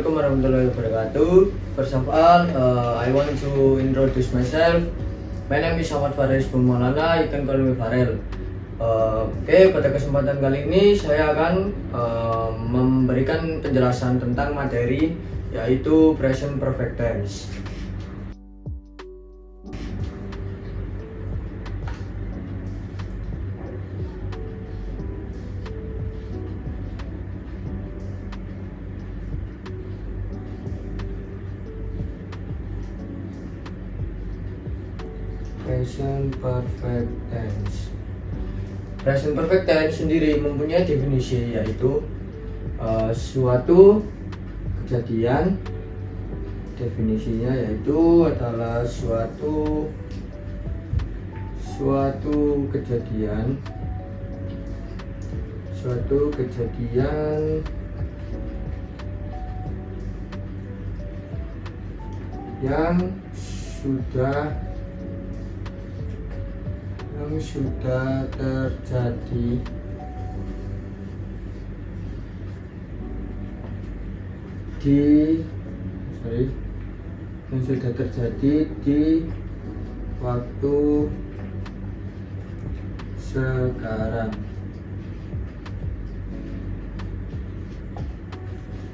Assalamualaikum warahmatullahi wabarakatuh. First of all, I want to introduce myself. My name is Ahmad Faris bin Maulana. You can call me Farel. Oke, pada kesempatan kali ini saya akan memberikan penjelasan tentang materi yaitu present perfect tense. Present perfect tense. Present perfect tense sendiri mempunyai definisi yaitu suatu kejadian. Definisinya yaitu adalah suatu kejadian yang sudah terjadi di waktu sekarang.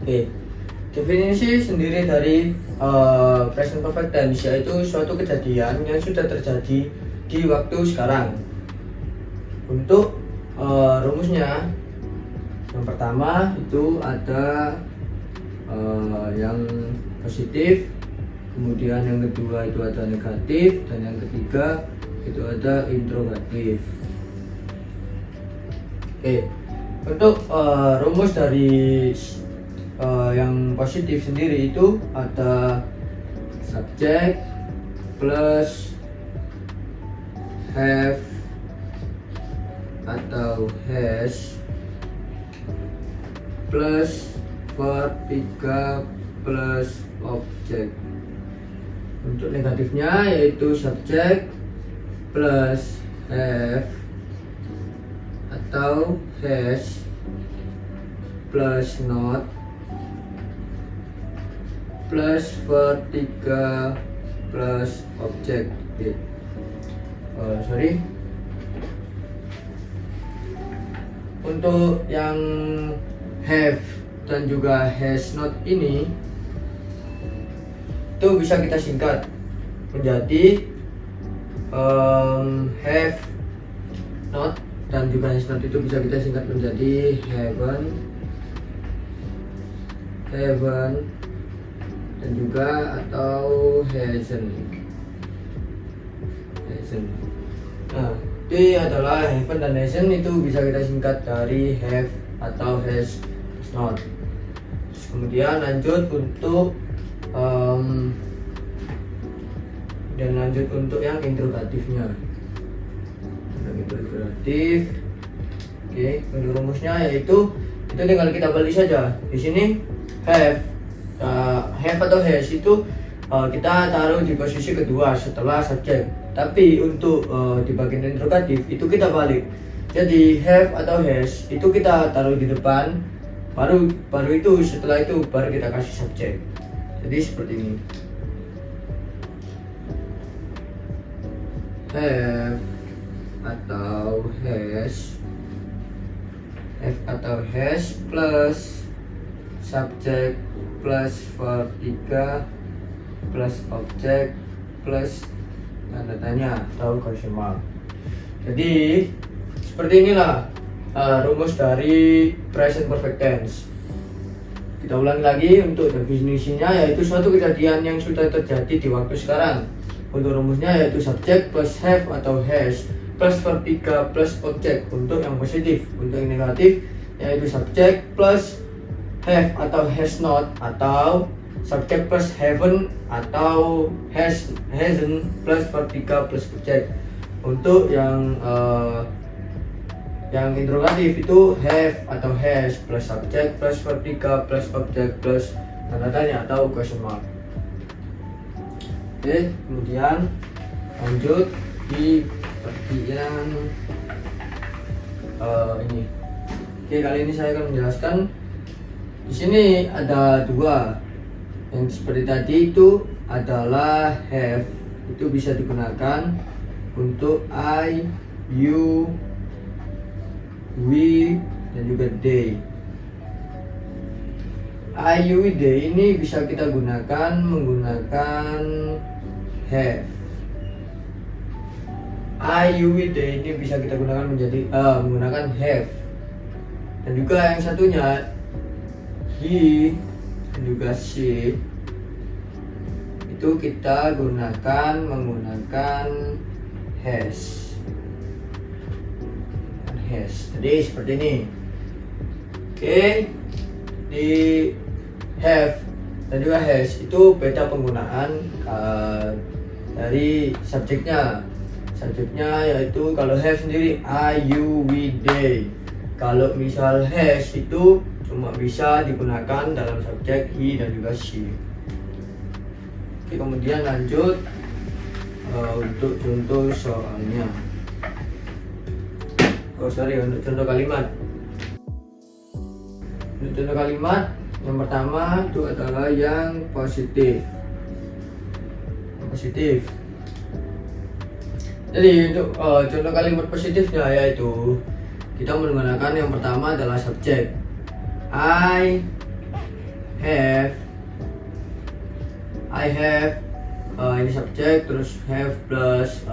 Oke, definisi sendiri dari present perfect tense yaitu suatu kejadian yang sudah terjadi di waktu sekarang. Untuk rumusnya, yang pertama itu ada yang positif, kemudian yang kedua itu ada negatif, dan yang ketiga itu ada interrogatif. Oke, untuk rumus dari yang positif sendiri itu ada subjek plus have atau has plus verb 3 plus objek. Untuk negatifnya yaitu subjek plus have atau has plus not plus verb 3 plus objek. Untuk yang have dan juga has not ini itu bisa kita singkat menjadi have not, dan juga has not itu bisa kita singkat menjadi haven't, dan juga atau hasn't. Nah, ini adalah haven't dan hasn't itu bisa kita singkat dari have atau has not. Kemudian lanjut untuk yang interrogatifnya. Interrogatif. Oke, untuk rumusnya yaitu itu tinggal kita balik saja. Di sini have atau has itu kita taruh di posisi kedua setelah subjek. Tapi untuk di bagian interrogatif itu kita balik. Jadi have atau has itu kita taruh di depan, baru itu setelah itu baru kita kasih subjek. Jadi seperti ini. Have atau has plus subjek plus verb 3 plus objek plus tanda tanya atau question mark. Jadi seperti inilah rumus dari present perfect tense. Kita ulangi lagi untuk definisinya yaitu suatu kejadian yang sudah terjadi di waktu sekarang. Untuk rumusnya yaitu subjek plus have atau has plus verb 3 plus objek untuk yang positif. Untuk yang negatif yaitu subjek plus have atau has not atau subjek plus haven't atau hasn't plus verb 3 plus objek. Untuk yang interrogatif itu have atau has plus subjek plus verb 3 plus objek plus tanda tanya atau question mark. Oke, kemudian lanjut di bagian ini. Oke, kali ini saya akan menjelaskan Di sini ada dua. Yang seperti tadi itu adalah have, itu bisa digunakan untuk I, you, we, dan juga they. I, you, we, they ini bisa kita gunakan menggunakan have. I, you, we, they ini bisa kita gunakan menggunakan have. Dan juga yang satunya he dan juga she itu kita gunakan menggunakan has. Jadi seperti ini. Oke. Di have dan juga has itu beda penggunaan dari subjeknya. Subjeknya yaitu kalau have sendiri I, you, we, they. Kalau misal has itu cuma bisa digunakan dalam subjek he dan juga she. Oke, kemudian lanjut untuk contoh soalnya. Untuk contoh kalimat. Untuk contoh kalimat yang pertama itu adalah yang positif. Jadi untuk contoh kalimat positifnya yaitu kita menggunakan yang pertama adalah subjek. I have ini subjek, terus have plus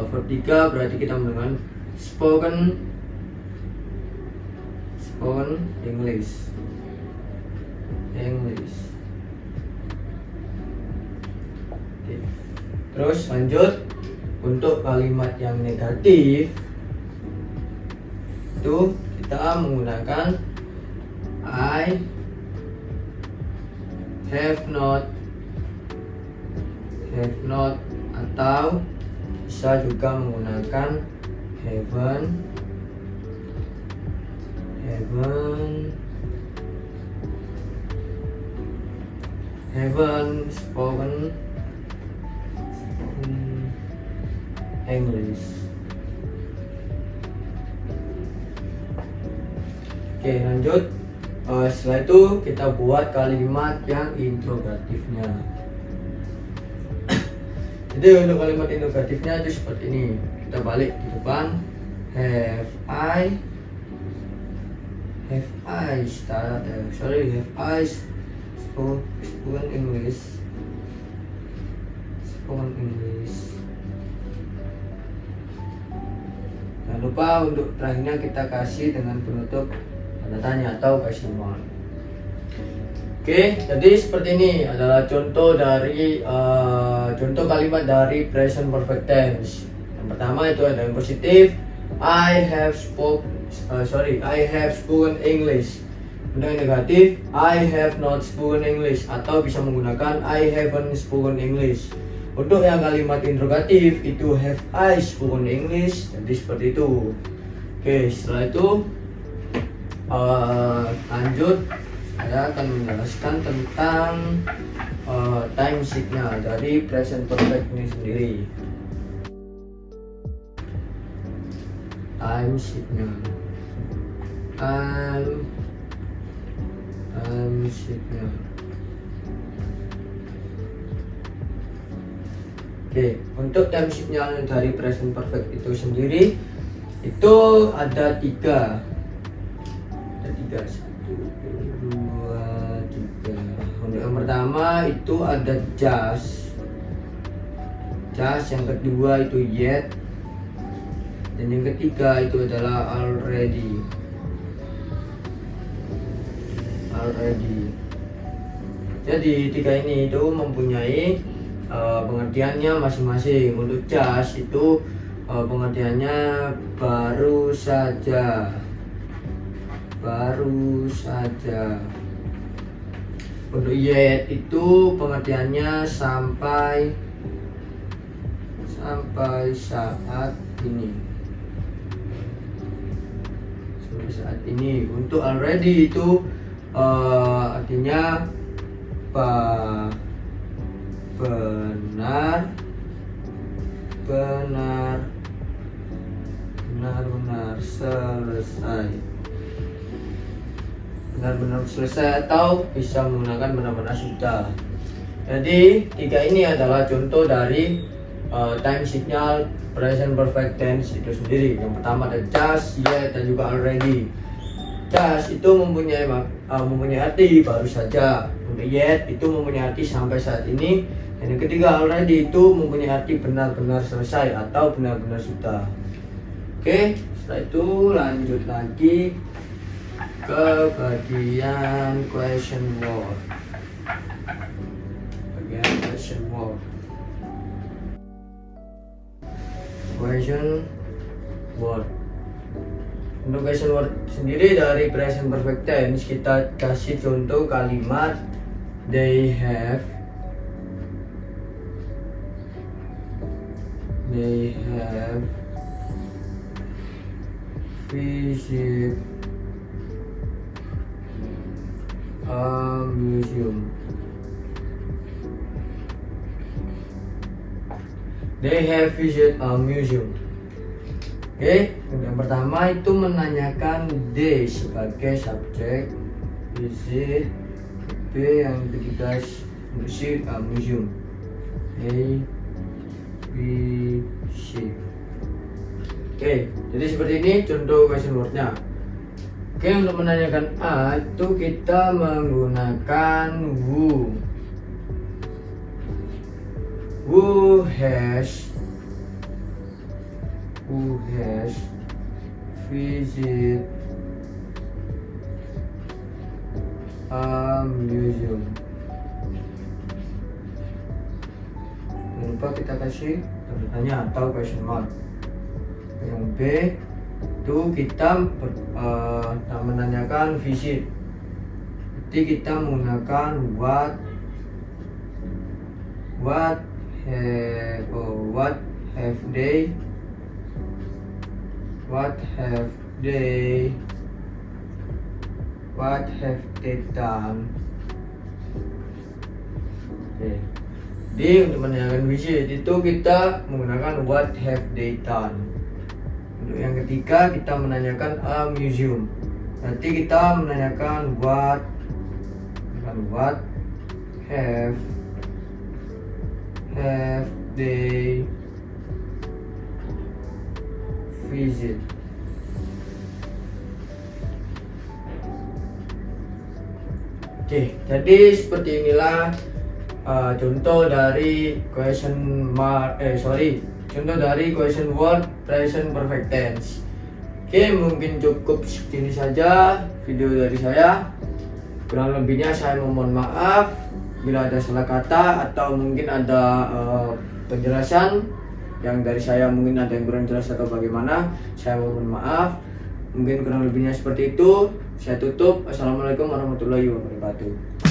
verb 3 berarti kita menggunakan spoken English. Oke. Terus lanjut untuk kalimat yang negatif itu kita menggunakan I have not atau bisa juga menggunakan haven't spoken English. Oke, lanjut. Setelah itu kita buat kalimat yang interrogatifnya. Jadi untuk kalimat interrogatifnya itu seperti ini. Kita balik di depan. Have I spoken English. Jangan lupa untuk terakhirnya kita kasih dengan penutup tanda tanya atau question mark. Oke, jadi seperti ini adalah contoh dari contoh kalimat dari present perfect tense. Yang pertama itu ada yang positif, I have spoken English. Untuk yang negatif, I have not spoken English atau bisa menggunakan I haven't spoken English. Untuk yang kalimat interrogatif itu have I spoken English, jadi seperti itu. Oke, setelah itu lanjut saya akan menjelaskan tentang time signal dari present perfect ini sendiri. Time signal. Oke, untuk time signal dari present perfect itu sendiri itu ada tiga. Satu, dua, tiga. Untuk yang pertama itu ada just. Yang kedua itu yet. Dan yang ketiga itu adalah already. Jadi tiga ini itu mempunyai pengertiannya masing-masing. Untuk just itu pengertiannya baru saja. Untuk yet itu pengertiannya sampai saat ini. Untuk already itu artinya benar selesai. benar-benar selesai atau bisa menggunakan benar-benar sudah. Jadi tiga ini adalah contoh dari time signal present perfect tense itu sendiri. Yang pertama ada just, yet, dan juga already. Just itu mempunyai arti baru saja. Untuk yet itu mempunyai arti sampai saat ini. Dan yang ketiga already itu mempunyai arti benar-benar selesai atau benar-benar sudah. Oke, setelah itu lanjut lagi ke bagian question word. Question word. Untuk question word sendiri dari present perfect tense kita kasih contoh kalimat they have visit a museum. They have visit a museum. Oke, yang pertama itu menanyakan they sebagai subjek, visit B, yang ketiga visit a museum. A, B, C. Oke, jadi seperti ini contoh question word-nya. Oke, untuk menanyakan A itu kita menggunakan who. Who has visit a museum. Jangan lupa kita kasih tanda tanya atau question mark. Yang B itu kita menanyakan visit. Jadi kita menggunakan what have they done. Oke. Jadi untuk menanyakan visit itu kita menggunakan what have they done. Untuk yang ketiga kita menanyakan a museum. Nanti kita menanyakan what have they visit. Oke, jadi seperti inilah contoh dari contoh dari question word present perfect tense. Oke, mungkin cukup segini saja video dari saya. Kurang lebihnya saya mohon maaf bila ada salah kata atau mungkin ada penjelasan yang dari saya mungkin ada yang kurang jelas atau bagaimana, saya mohon maaf. Mungkin kurang lebihnya seperti itu. Saya tutup. Assalamualaikum warahmatullahi wabarakatuh.